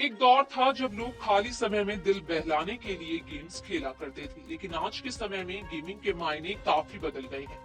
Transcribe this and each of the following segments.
एक दौर था जब लोग खाली समय में दिल बहलाने के लिए गेम्स खेला करते थे, लेकिन आज के समय में गेमिंग के मायने काफी बदल गए हैं।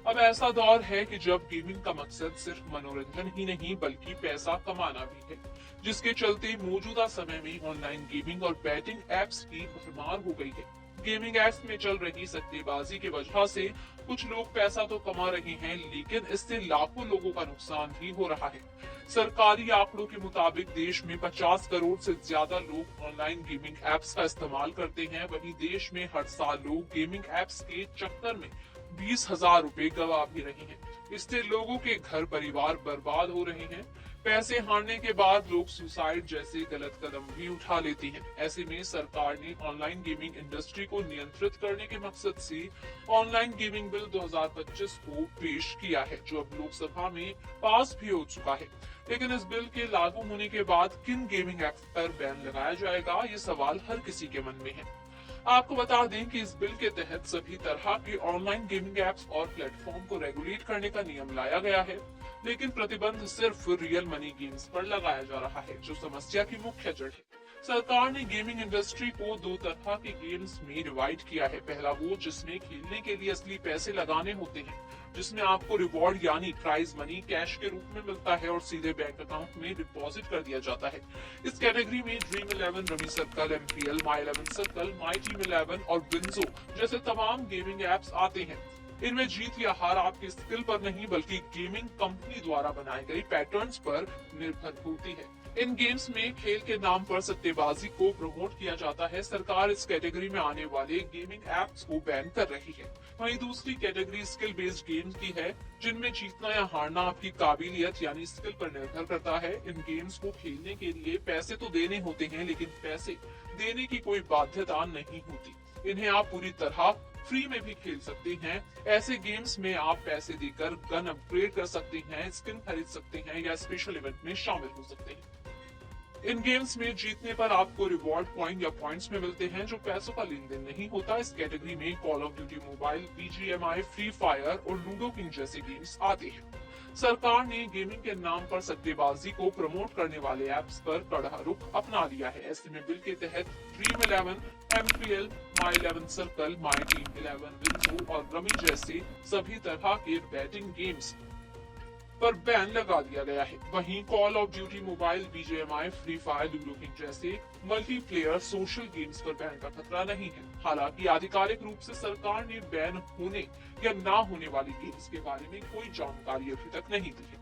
अब ऐसा दौर है कि जब गेमिंग का मकसद सिर्फ मनोरंजन ही नहीं बल्कि पैसा कमाना भी है, जिसके चलते मौजूदा समय में ऑनलाइन गेमिंग और बैटिंग एप्स की भरमार हो गई है। गेमिंग एप्स में चल रही सट्टेबाजी की वजह से कुछ लोग पैसा तो कमा रहे हैं, लेकिन इससे लाखों लोगों का नुकसान भी हो रहा है। सरकारी आंकड़ों के मुताबिक देश में 50 करोड़ से ज्यादा लोग ऑनलाइन गेमिंग एप्स का इस्तेमाल करते हैं। वहीं देश में हर साल लोग गेमिंग एप्स के चक्कर में 20,000 रुपए गवा भी रहे हैं। इससे लोगों के घर परिवार बर्बाद हो रहे हैं। पैसे हारने के बाद लोग सुसाइड जैसे गलत कदम भी उठा लेते हैं। ऐसे में सरकार ने ऑनलाइन गेमिंग इंडस्ट्री को नियंत्रित करने के मकसद से ऑनलाइन गेमिंग बिल 2025 को पेश किया है, जो अब लोकसभा में पास भी हो चुका है। लेकिन इस बिल के लागू होने के बाद किन गेमिंग एप्स पर बैन लगाया जाएगा, ये सवाल हर किसी के मन में है। आपको बता दें कि इस बिल के तहत सभी तरह के ऑनलाइन गेमिंग एप्स और प्लेटफॉर्म को रेगुलेट करने का नियम लाया गया है, लेकिन प्रतिबंध सिर्फ रियल मनी गेम्स पर लगाया जा रहा है, जो समस्या की मुख्य जड़ है। सरकार ने गेमिंग इंडस्ट्री को दो तरह के गेम्स में डिवाइड किया है। पहला वो जिसमें खेलने के लिए असली पैसे लगाने होते हैं, जिसमें आपको रिवॉर्ड यानी प्राइज मनी कैश के रूप में मिलता है और सीधे बैंक अकाउंट में डिपॉजिट कर दिया जाता है। इस कैटेगरी में dream 11, rummy circle, MPL, my 11 circle, my team 11 और विंजो जैसे तमाम गेमिंग एप्स आते हैं। इनमें जीत या हार आपकी स्किल पर नहीं बल्कि गेमिंग कंपनी द्वारा बनाए गए पैटर्न्स पर निर्भर होती है। इन गेम्स में खेल के नाम पर सट्टेबाजी को प्रमोट किया जाता है। सरकार इस कैटेगरी में आने वाले गेमिंग एप्स को बैन कर रही है। वहीं दूसरी कैटेगरी स्किल बेस्ड गेम्स की है, जिनमें जीतना या हारना आपकी काबिलियत यानी स्किल पर निर्भर करता है। इन गेम्स को खेलने के लिए पैसे तो देने होते हैं, लेकिन पैसे देने की कोई बाध्यता नहीं होती। इन्हें आप पूरी तरह फ्री में भी खेल सकते हैं। ऐसे गेम्स में आप पैसे देकर गन अपग्रेड कर सकते हैं, स्किन खरीद सकते हैं या स्पेशल इवेंट में शामिल हो सकते हैं। इन गेम्स में जीतने पर आपको रिवॉर्ड पॉइंट या पॉइंट्स में मिलते हैं, जो पैसों का लेन देन नहीं होता। इस कैटेगरी में call of duty mobile, BGMI, free fire और लूडो किंग जैसे गेम्स आते हैं। सरकार ने गेमिंग के नाम पर सट्टेबाजी को प्रमोट करने वाले ऐप्स पर कड़ा रुख अपना लिया है। ऐसे में बिल के तहत dream 11, MPL, my 11 circle, my team 11, WinZO और रमी जैसे सभी तरह के बैटिंग गेम्स पर बैन लगा दिया गया है। वहीं call of duty mobile, BGMI, free fire, ludo king जैसे मल्टीप्लेयर सोशल गेम्स पर बैन का खतरा नहीं है। हालांकि आधिकारिक रूप से सरकार ने बैन होने या ना होने वाली गेम्स के बारे में कोई जानकारी अभी तक नहीं दी है।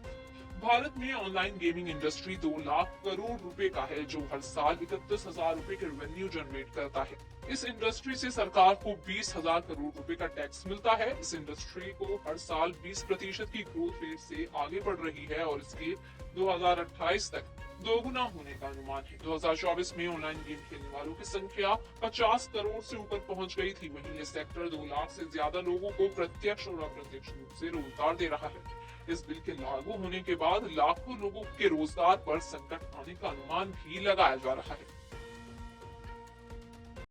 भारत में online gaming industry 2 lakh crore रुपए का है, जो हर साल 31,000 रुपए के रेवेन्यू जनरेट करता है। इस इंडस्ट्री से सरकार को 20,000 करोड़ रुपए का टैक्स मिलता है। इस इंडस्ट्री को हर साल 20% की ग्रोथ रेट से आगे बढ़ रही है और इसके 2028 तक दोगुना होने का अनुमान है। 2024 में ऑनलाइन गेम खेलने वालों की संख्या 50 करोड़ से ऊपर पहुंच गई थी। वहीं ये सेक्टर 2 लाख से ज्यादा लोगों को प्रत्यक्ष और अप्रत्यक्ष रूप से रोजगार दे रहा है। इस बिल के लागू होने के बाद लाखों लोगों के रोजगार पर संकट आने का अनुमान भी लगाया जा रहा है।